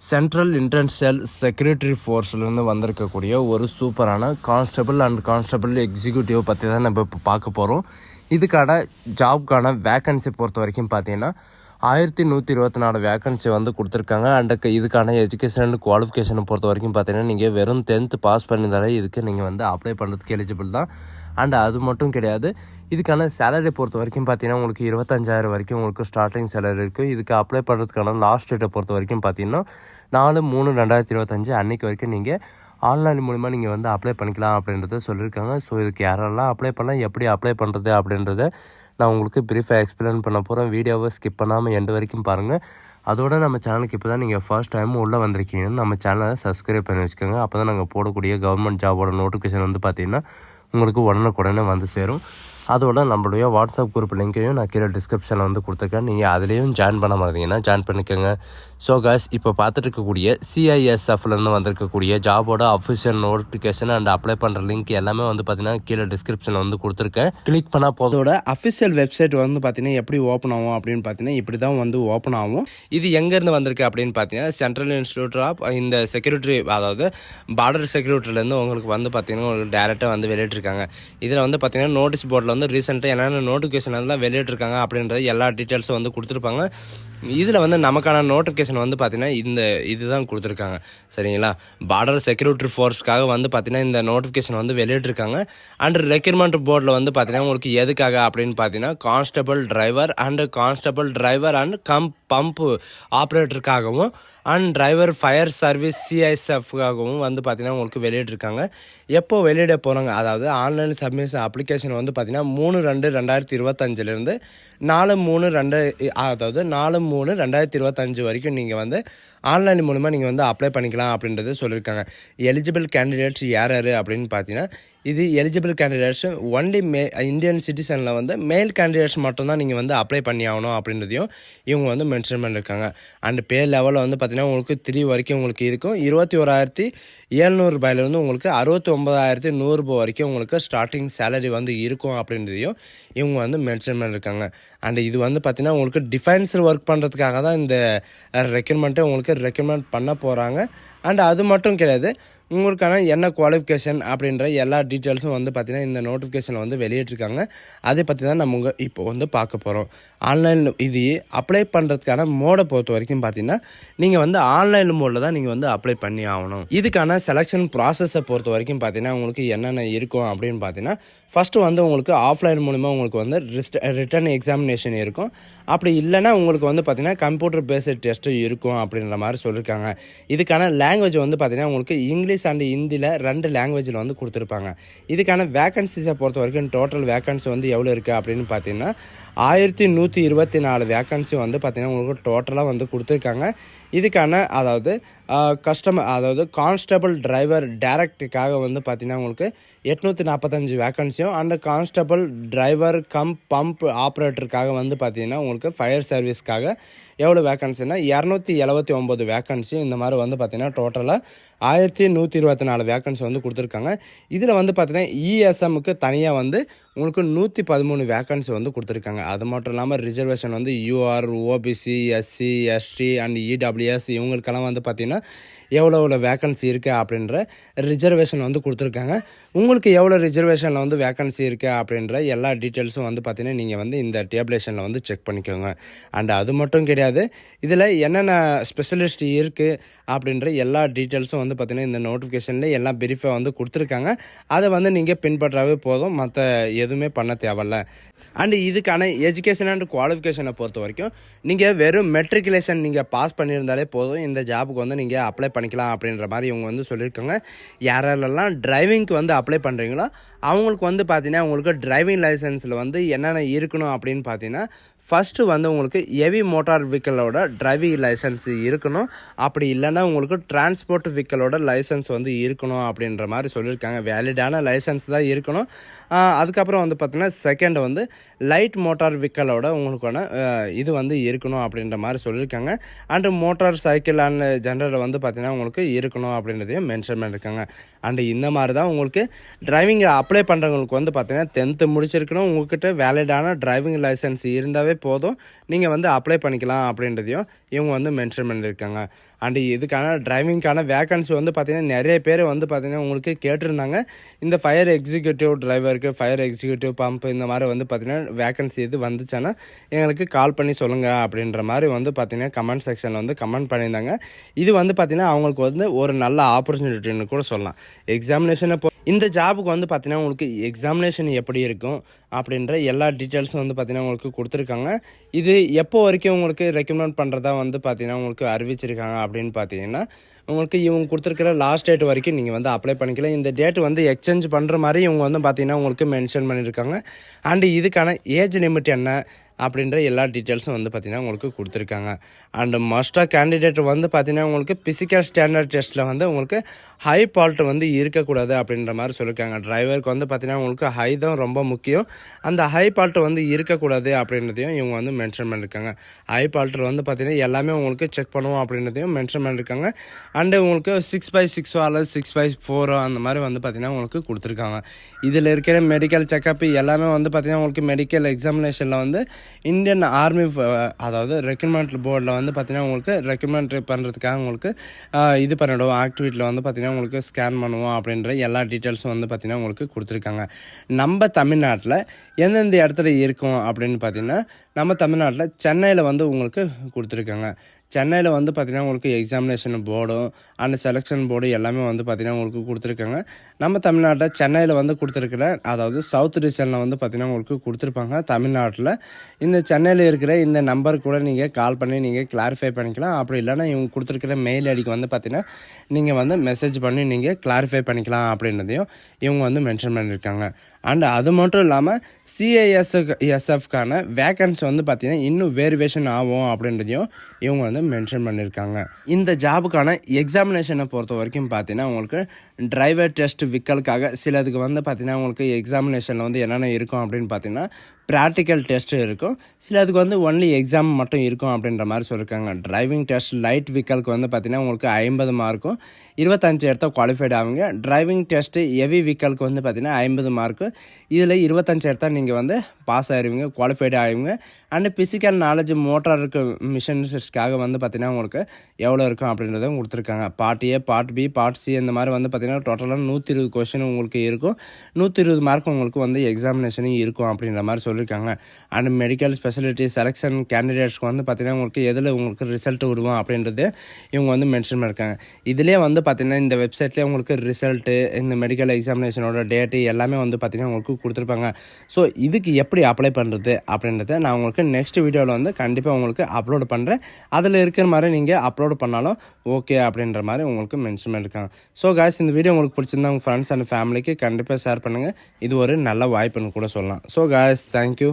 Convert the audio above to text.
Central international security ஃபோர்ஸ்லேருந்து வந்திருக்கக்கூடிய ஒரு சூப்பரான கான்ஸ்டபிள் அண்ட் கான்ஸ்டபிள் எக்ஸிக்யூட்டிவ் பற்றி தான் நம்ம இப்போ பார்க்க போகிறோம். இதுக்கான ஜாப்க்கான வேக்கன்சி பொறுத்த வரைக்கும் பார்த்தீங்கன்னா 1124 வேக்கன்சி வந்து கொடுத்துருக்காங்க. அண்ட் இதுக்கான எஜுகேஷன் அண்ட் குவாலிஃபிகேஷனை பொறுத்த வரைக்கும் பார்த்தீங்கன்னா நீங்கள் வெறும் 10th பாஸ் பண்ணியிருந்தாலே இதுக்கு நீங்கள் வந்து அப்ளை பண்ணுறதுக்கு எலிஜிபிள் தான். அண்ட் அது மட்டும் கிடையாது, இதுக்கான சேலரி பொறுத்த வரைக்கும் பார்த்தீங்கன்னா உங்களுக்கு 25,000 வரைக்கும் உங்களுக்கு ஸ்டார்டிங் சேலரி இருக்குது. இதுக்கு அப்ளை பண்ணுறதுக்கான லாஸ்ட் டேட்டை பொறுத்த வரைக்கும் பார்த்தீங்கன்னா 4/3/2025 அன்றைக்கு வரைக்கும் நீங்கள் ஆன்லைன் மூலிமா நீங்கள் வந்து அப்ளை பண்ணிக்கலாம் அப்படின்றத சொல்லியிருக்காங்க. ஸோ இதுக்கு யாரெல்லாம் அப்ளை பண்ணலாம், எப்படி அப்ளை பண்ணுறது அப்படின்றத நான் உங்களுக்கு ப்ரீஃபாக எக்ஸ்பிளைன் பண்ண போகிறேன். வீடியோவை ஸ்கிப் பண்ணாமல் எண்டு வரைக்கும் பாருங்கள். அதோட நம்ம சேனலுக்கு இப்போ தான் நீங்கள் ஃபர்ஸ்ட் டைம் உள்ளே வந்திருக்கீங்கன்னு நம்ம சேனலை சப்ஸ்கிரைப் பண்ணி வச்சுக்கோங்க. அப்போ தான் நாங்கள் போடக்கூடிய கவர்மெண்ட் ஜாபோட நோட்டிஃபிகேஷன் வந்து பார்த்திங்கன்னா உங்களுக்கு உடனுக்குடனே வந்து சேரும். அதோட நம்மளுடைய வாட்ஸ்அப் குரூப் லிங்க்கையும் நான் கீழே டிஸ்கிரிப்ஷனில் வந்து கொடுத்துருக்கேன். நீங்கள் அதுலேயும் ஜாயின் பண்ண மாதிரிங்கன்னா ஜாயின் பண்ணிக்கோங்க. ஸோ காய்ஸ், இப்போ பார்த்துட்டு இருக்கக்கூடிய CISFலேருந்து வந்திருக்கக்கூடிய ஜாபோட அஃபிஷியல் நோட்டிஃபிகேஷன் அண்ட் அப்ளை பண்ணுற லிங்க் எல்லாமே வந்து பார்த்தீங்கன்னா கீழே டிஸ்கிரிப்ஷனில் வந்து கொடுத்துருக்கேன். கிளிக் பண்ணால் போதோட அஃபிஷியல் வெப்சைட் வந்து பார்த்தீங்கன்னா எப்படி ஓப்பன் ஆகும் அப்படின்னு பார்த்தீங்கன்னா இப்படி தான் வந்து ஓப்பன் ஆகும். இது எங்கேருந்து வந்திருக்கு அப்படின்னு பார்த்தீங்கன்னா சென்ட்ரல் இன்ஸ்டியூட் ஆஃப் இந்த செக்யூரிட்டி, அதாவது பார்டர் செக்யூரிட்டிலேருந்து உங்களுக்கு வந்து பார்த்தீங்கன்னா உங்களுக்கு டேரெக்டாக வந்து வெளியிட்டிருக்காங்க. இதில் வந்து பார்த்தீங்கன்னா நோட்டீஸ் போர்டில் வந்து ரீசெண்டாக என்னென்ன நோட்டிஃபிகேஷன் எல்லாம் வெளியிட்டிருக்காங்க அப்படின்றது எல்லா டீட்டெயில்ஸும் வந்து கொடுத்துருப்பாங்க. இதில் வந்து நமக்கான நோட்டிஃபிகேஷன் வந்து பார்த்தீங்கன்னா இதுதான் கொடுத்துருக்காங்க. சரிங்களா, பார்டர் செக்யூரிட்டி ஃபோர்ஸ்க்காக வந்து பார்த்தீங்கன்னா இந்த நோட்டிஃபிகேஷன் வந்து வெளியிட்டிருக்காங்க. அண்ட் ரெக்ரூட்மெண்ட் போர்டில் வந்து பார்த்தீங்கன்னா உங்களுக்கு எதுக்காக அப்படின்னு பார்த்தீங்கன்னா கான்ஸ்டபிள் டிரைவர் அண்ட் பம்ப் ஆப்ரேட்டருக்காகவும் அண்ட் டிரைவர் ஃபயர் சர்வீஸ் CISFக்காகவும் வந்து பார்த்தீங்கன்னா உங்களுக்கு வெளியிட்டிருக்காங்க. எப்போ வெளியிட போகிறாங்க, அதாவது ஆன்லைன் சப்மிஷன் அப்ளிகேஷன் வந்து பார்த்தீங்கன்னா 3/2/2025 4/3/2025 வரைக்கும் நீங்கள் வந்து ஆன்லைன் மூலமா நீங்கள் வந்து அப்ளை பண்ணிக்கலாம் அப்படின்றது சொல்லியிருக்காங்க. எலிஜிபிள் கேண்டிடேட்ஸ் யார் அப்படின்னு பார்த்தீங்கன்னா இது எலிஜிபிள் கேண்டிடேட்ஸ் ஒன்லி இந்தியன் சிட்டிசனில் வந்து மேல் கேண்டிடேட்ஸ் மட்டும்தான் நீங்கள் வந்து அப்ளை பண்ணி ஆகணும் அப்படின்றதையும் இவங்க வந்து மென்ஷன் பண்ணியிருக்காங்க. அண்ட் பே லெவலில் வந்து பார்த்தீங்கன்னா உங்களுக்கு 3 வரைக்கும் உங்களுக்கு இருக்கும். 21,700 ரூபாயிலிருந்து உங்களுக்கு 69,100 ரூபாய் வரைக்கும் உங்களுக்கு ஸ்டார்டிங் சேலரி வந்து இருக்கும் அப்படின்றதையும் இவங்க வந்து மென்ஷன் பண்ணியிருக்காங்க. அண்ட் இது வந்து பார்த்தீங்கன்னா உங்களுக்கு டிஃபென்ஸில் ஒர்க் பண்ணுறதுக்காக தான் இந்த ரெக்ரூட்மெண்ட்டை உங்களுக்கு ரெக்கமெண்ட் பண்ண போகிறாங்க. அண்ட் அது மட்டும் கிடையாது, உங்களுக்கான என்ன குவாலிஃபிகேஷன் அப்படின்ற எல்லா டீட்டெயில்ஸும் வந்து பார்த்திங்கன்னா இந்த நோட்டிஃபிகேஷனில் வந்து வெளியிட்டிருக்காங்க. அதை பற்றி தான் நம்ம இப்போ வந்து பார்க்க போகிறோம். ஆன்லைனில் இது அப்ளை பண்ணுறதுக்கான மோடை பொறுத்த வரைக்கும் பார்த்திங்கன்னா நீங்கள் வந்து ஆன்லைன் மோடில் தான் நீங்கள் வந்து அப்ளை பண்ணி ஆகணும். இதுக்கான செலெக்ஷன் ப்ராசஸை பொறுத்த வரைக்கும் பார்த்திங்கன்னா உங்களுக்கு என்னென்ன இருக்கும் அப்படின்னு பார்த்தீங்கன்னா ஃபஸ்ட்டு வந்து உங்களுக்கு ஆஃப்லைன் மூலிமா உங்களுக்கு வந்து ரிட்டன் எக்ஸாமினேஷன் இருக்கும். அப்படி இல்லைன்னா உங்களுக்கு வந்து பார்த்திங்கன்னா கம்ப்யூட்டர் பேஸ்டு டெஸ்ட்டு இருக்கும் அப்படின்ற மாதிரி சொல்லியிருக்காங்க. இதுக்கான லாங்குவேஜ் வந்து பார்த்திங்கன்னா உங்களுக்கு இங்கிலீஷ் அண்ட் ஹிந்தியில் 2 லாங்குவேஜில் வந்து கொடுத்துருப்பாங்க. இதுக்கான வேக்கன்சிஸை பொறுத்த வரைக்கும் டோட்டல் வேக்கன்சி வந்து எவ்வளோ இருக்குது அப்படின்னு பார்த்தீங்கன்னா 1124 வேக்கன்சி வந்து பார்த்திங்கன்னா உங்களுக்கு டோட்டலாக வந்து கொடுத்துருக்காங்க. இதுக்கான அதாவது கான்ஸ்டபிள் டிரைவர் டேரக்டுக்காக வந்து பார்த்திங்கன்னா உங்களுக்கு 845 வேக்கன்சியும் அண்ட் கான்ஸ்டபிள் டிரைவர் பம்ப் ஆப்ரேட்டருக்காக வந்து பார்த்திங்கன்னா உங்களுக்கு ஃபயர் சர்வீஸ்க்காக எவ்வளோ வேக்கன்சின்னா 279 வேக்கன்சியும் இந்த மாதிரி வந்து பார்த்திங்கன்னா டோட்டலாக 1124 வேக்கன்சி வந்து கொடுத்துருக்காங்க. இதில் வந்து பார்த்திங்கன்னா ESMக்கு தனியாக வந்து உங்களுக்கு 113 வேக்கன்சி வந்து கொடுத்துருக்காங்க. அது மட்டும் இல்லாமல் ரிசர்வேஷன் வந்து UR, OBC, SC, ST and EWS இவங்களுக்கெல்லாம் வந்து பார்த்திங்கன்னா எவ்வளோ வேக்கன்சி இருக்குது அப்படின்ற ரிசர்வேஷன் வந்து கொடுத்துருக்காங்க. உங்களுக்கு எவ்வளோ ரிசர்வேஷனில் வந்து வேக்கன்சி இருக்குது அப்படின்ற எல்லா டீட்டெயில்ஸும் வந்து பார்த்திங்கன்னா நீங்கள் வந்து இந்த டேபிளேஷனில் வந்து செக் பண்ணிக்கோங்க. அண்ட் அது மட்டும் கிடையாது, இதில் என்னென்ன ஸ்பெஷலிஸ்ட் இருக்குது அப்படின்ற எல்லா டீட்டெயில்ஸும் வந்து பார்த்திங்கன்னா இந்த நோட்டிஃபிகேஷனில் எல்லாம் பிரீஃபாக வந்து கொடுத்துருக்காங்க. அதை வந்து நீங்கள் பின்பற்றாவே போதும், மற்ற எதுவுமே பண்ண தேவையில்ல. அண்டு இதுக்கான எஜுகேஷன் அண்ட் குவாலிஃபிகேஷனை பொறுத்த வரைக்கும் நீங்கள் வெறும் மெட்ரிகுலேஷன் நீங்கள் பாஸ் பண்ணியிருந்தாலே போதும், இந்த ஜாபுக்கு வந்து நீங்கள் அப்ளை பண்ணிக்கலாம் அப்படின்ற மாதிரி இவங்க வந்து சொல்லியிருக்காங்க. யாரெல்லாம் டிரைவிங்க்கு வந்து அப்ளை பண்ணுறீங்களோ அவங்களுக்கு வந்து பார்த்தீங்கன்னா உங்களுக்கு டிரைவிங் லைசன்ஸில் வந்து என்னென்ன இருக்கணும் அப்படின்னு பார்த்தீங்கன்னா ஃபஸ்ட்டு வந்து உங்களுக்கு ஹெவி மோட்டார் வெஹிக்கிளோட டிரைவிங் லைசன்ஸ் இருக்கணும். அப்படி இல்லைன்னா உங்களுக்கு டிரான்ஸ்போர்ட் வெஹிக்கிளோட லைசன்ஸ் வந்து இருக்கணும் அப்படின்ற மாதிரி சொல்லியிருக்காங்க. வேலிடான லைசன்ஸ் தான் இருக்கணும். அதுக்கப்புறம் வந்து பார்த்திங்கன்னா செகண்ட் வந்து லைட் மோட்டார் வெஹிக்கிளோட உங்களுக்கான இது வந்து இருக்கணும் அப்படின்ற மாதிரி சொல்லியிருக்காங்க. அண்டு மோட்டார் சைக்கிள் அண்ட் ஜென்ரலில் வந்து பார்த்திங்கன்னா உங்களுக்கு இருக்கணும் அப்படின்றதையும் மென்ஷன் பண்ணியிருக்காங்க. அண்டு இந்த மாதிரி தான் உங்களுக்கு டிரைவிங் அப்ளை பண்ணுறவங்களுக்கு வந்து பார்த்திங்கன்னா 10th முடிச்சிருக்கணும். உங்கள்கிட்ட வேலிடான டிரைவிங் லைசன்ஸ் இருந்தாவே போதும், நீங்கள் வந்து அப்ளை பண்ணிக்கலாம் அப்படின்றதையும் இவங்க வந்து மென்ஷன் பண்ணியிருக்காங்க. அண்டு இதுக்கான டிரைவிங்க்கான வேக்கன்சி வந்து பார்த்திங்கன்னா நிறைய பேர் வந்து பார்த்திங்கன்னா உங்களுக்கு கேட்டிருந்தாங்க. இந்த ஃபயர் எக்ஸிக்யூட்டிவ் டிரைவருக்கு, ஃபயர் எக்ஸிக்யூட்டிவ் பம்ப் இந்த மாதிரி வந்து பார்த்திங்கன்னா வேக்கன்சி இது வந்துச்சுன்னா எங்களுக்கு கால் பண்ணி சொல்லுங்கள் அப்படின்ற மாதிரி வந்து பார்த்திங்கன்னா கமெண்ட் செக்ஷனில் வந்து கமெண்ட் பண்ணியிருந்தாங்க. இது வந்து பார்த்திங்கன்னா அவங்களுக்கு வந்து ஒரு நல்ல ஆப்பர்ச்சுனிட்டின்னு கூட சொல்லலாம். எக்ஸாமினேஷனை இந்த ஜாபுக்கு வந்து பார்த்திங்கன்னா உங்களுக்கு எக்ஸாமினேஷன் எப்படி இருக்கும் அப்படின்ற எல்லா டீட்டெயில்ஸும் வந்து பார்த்திங்கன்னா உங்களுக்கு கொடுத்துருக்காங்க. இது எப்போ வரைக்கும் உங்களுக்கு ரெக்கமெண்ட் பண்ணுறதா வந்து பார்த்திங்கன்னா உங்களுக்கு அறிவிச்சிருக்காங்க அப்படின்னு பார்த்தீங்கன்னா உங்களுக்கு இவங்க கொடுத்துருக்கிற லாஸ்ட் டேட் வரைக்கும் நீங்கள் வந்து அப்ளை பண்ணிக்கலாம். இந்த டேட் வந்து எக்ஸ்சேஞ்ச் பண்ணுற மாதிரி இவங்க வந்து பார்த்திங்கன்னா உங்களுக்கு மென்ஷன் பண்ணியிருக்காங்க. அண்டு இதுக்கான ஏஜ் லிமிட் என்ன அப்படின்ற எல்லா டீட்டெயில்ஸும் வந்து பார்த்திங்கன்னா உங்களுக்கு கொடுத்துருக்காங்க. அண்டு மஸ்ட்டாக கேண்டிடேட் வந்து பார்த்திங்கன்னா உங்களுக்கு ஃபிசிக்கல் ஸ்டாண்டர்ட் டெஸ்ட்டில் வந்து உங்களுக்கு ஹை ஃபால்ட் வந்து இருக்கக்கூடாது அப்படின்ற மாதிரி சொல்லியிருக்காங்க. டிரைவருக்கு வந்து பார்த்திங்கன்னா உங்களுக்கு ஹை தான் ரொம்ப முக்கியம். அந்த ஹை ஃபால்ட் வந்து இருக்கக்கூடாது அப்படின்றதையும் இவங்க வந்து மென்ஷன் பண்ணியிருக்காங்க. ஹை ஃபால்ட்டர் வந்து பார்த்திங்கன்னா எல்லாமே உங்களுக்கு செக் பண்ணுவோம் அப்படின்றதையும் மென்ஷன் பண்ணியிருக்காங்க. அண்டு உங்களுக்கு 6/6 அல்லது 6/4 அந்த மாதிரி வந்து பார்த்திங்கன்னா உங்களுக்கு கொடுத்துருக்காங்க. இதில் இருக்கிற மெடிக்கல் செக்கப் எல்லாமே வந்து பார்த்திங்கன்னா உங்களுக்கு மெடிக்கல் எக்ஸாமினேஷனில் வந்து இந்தியன் ஆர்மி அதாவது ரெக்ரூட்மெண்ட் போர்டில் வந்து பார்த்திங்கன்னா உங்களுக்கு ரெக்ரூட்மெண்ட் பண்ணுறதுக்காக உங்களுக்கு இது பண்ணிவிடுவோம். ஆக்டிவிட்டியில் வந்து பார்த்திங்கன்னா உங்களுக்கு ஸ்கேன் பண்ணுவோம் அப்படின்ற எல்லா டீட்டெயில்ஸும் வந்து பார்த்திங்கன்னா உங்களுக்கு கொடுத்துருக்காங்க. நம்ம தமிழ்நாட்டில் எந்தெந்த இடத்துல இருக்கும் அப்படின்னு பார்த்திங்கன்னா நம்ம தமிழ்நாட்டில் சென்னையில் வந்து உங்களுக்கு கொடுத்துருக்காங்க. சென்னையில் வந்து பார்த்திங்கன்னா உங்களுக்கு எக்ஸாமினேஷன் போர்டும் அண்ட் செலெக்ஷன் போர்டு எல்லாமே வந்து பார்த்திங்கன்னா உங்களுக்கு கொடுத்துருக்காங்க. நம்ம தமிழ்நாட்டில் சென்னையில் வந்து கொடுத்துருக்குற அதாவது சவுத் ரீஜனில் வந்து பார்த்திங்கன்னா உங்களுக்கு கொடுத்துருப்பாங்க. தமிழ்நாட்டில் இந்த சென்னையில் இருக்கிற இந்த நம்பருக்கு கூட நீங்கள் கால் பண்ணி நீங்கள் கிளாரிஃபை பண்ணிக்கலாம். அப்படி இல்லைன்னா இவங்க கொடுத்துருக்கிற மெயில் ஐடிக்கு வந்து பார்த்திங்கன்னா நீங்கள் வந்து மெசேஜ் பண்ணி நீங்கள் கிளாரிஃபை பண்ணிக்கலாம் அப்படின்றதையும் இவங்க வந்து மென்ஷன் பண்ணியிருக்காங்க. அண்ட் அது மட்டும் இல்லாமல் சிஐஎஸ்எஃப்கான வேக்கன்சி வந்து பார்த்திங்கன்னா இன்னும் வேரியேஷன் ஆகும் அப்படின்றதையும் இவங்க வந்து மென்ஷன் பண்ணியிருக்காங்க. இந்த ஜாபுக்கான எக்ஸாமினேஷனை பொறுத்த வரைக்கும் பார்த்தீங்கன்னா உங்களுக்கு டிரைவர் டெஸ்ட் விக்கலுக்காக சிலதுக்கு வந்து பார்த்திங்கன்னா உங்களுக்கு எக்ஸாமினேஷனில் வந்து என்னென்ன இருக்கும் அப்படின்னு பார்த்தீங்கன்னா ப்ராக்டிக்கல் டெஸ்ட்டு இருக்கும். சிலதுக்கு வந்து ஒன்லி எக்ஸாம் மட்டும் இருக்கும் அப்படின்ற மாதிரி சொல்லியிருக்காங்க. டிரைவிங் டெஸ்ட் லைட் விக்கலுக்கு வந்து பார்த்திங்கன்னா உங்களுக்கு 50 மார்க்கும் 25 இடத்த குவாலிஃபைட் ஆகுங்க. டிரைவிங் டெஸ்ட்டு ஹெவி விக்கலுக்கு வந்து பார்த்திங்கன்னா 50 மார்க்கு, இதில் 25 இடத்த நீங்கள் வந்து பாஸ் ஆகிடுவீங்க, குவாலிஃபைடு ஆகிடுவீங்க. அண்டு ஃபிசிக்கல் நாலேஜ் மோட்டாருக்கு மிஷின்ஸ்க்காக வந்து பார்த்திங்கன்னா உங்களுக்கு எவ்வளோ இருக்கும் அப்படின்றதும் கொடுத்துருக்காங்க. Part A, part B, part C இந்த மாதிரி வந்து பார்த்திங்கன்னா டோட்டலாக 120 கொஷின் உங்களுக்கு இருக்கும். 120 மார்க் உங்களுக்கு வந்து எக்ஸாமினேஷனும் இருக்கும் அப்படின்ற மாதிரி சொல்லியிருக்காங்க. அண்ட் மெடிக்கல் ஸ்பெஷலிட்டி செலெக்ஷன் கேண்டிடேட்ஸ்க்கு வந்து பார்த்திங்கன்னா உங்களுக்கு எதில் உங்களுக்கு ரிசல்ட் விடுவோம் அப்படின்றது இவங்க வந்து மென்ஷன் பண்ணியிருக்காங்க. இதிலே வந்து பார்த்திங்கன்னா இந்த வெப்சைட்லேயே உங்களுக்கு ரிசல்ட்டு, இந்த மெடிக்கல் எக்ஸாமினேஷனோட டேட்டு எல்லாமே வந்து பார்த்திங்கன்னா உங்களுக்கு கொடுத்துருப்பாங்க. ஸோ இதுக்கு எப்படி அப்ளை பண்ணுறது அப்படின்றத நான் உங்களுக்கு நெக்ஸ்ட் வீடியோவில் வந்து கண்டிப்பாக உங்களுக்கு அப்லோட் பண்ணுறேன். அதில் இருக்கிற மாதிரி நீங்கள் அப்லோட் பண்ணாலும் ஓகே அப்படின்ற மாதிரி உங்களுக்கு மென்ஷன் பண்ணியிருக்காங்க. ஸோ காய்ஸ், இந்த வீடியோ உங்களுக்கு பிடிச்சிருந்தா உங்கள் ஃப்ரெண்ட்ஸ் அண்ட் ஃபேமிலிக்கு கண்டிப்பாக ஷேர் பண்ணுங்கள். இது ஒரு நல்ல வாய்ப்புன்னு கூட சொல்லலாம். So guys, thank you.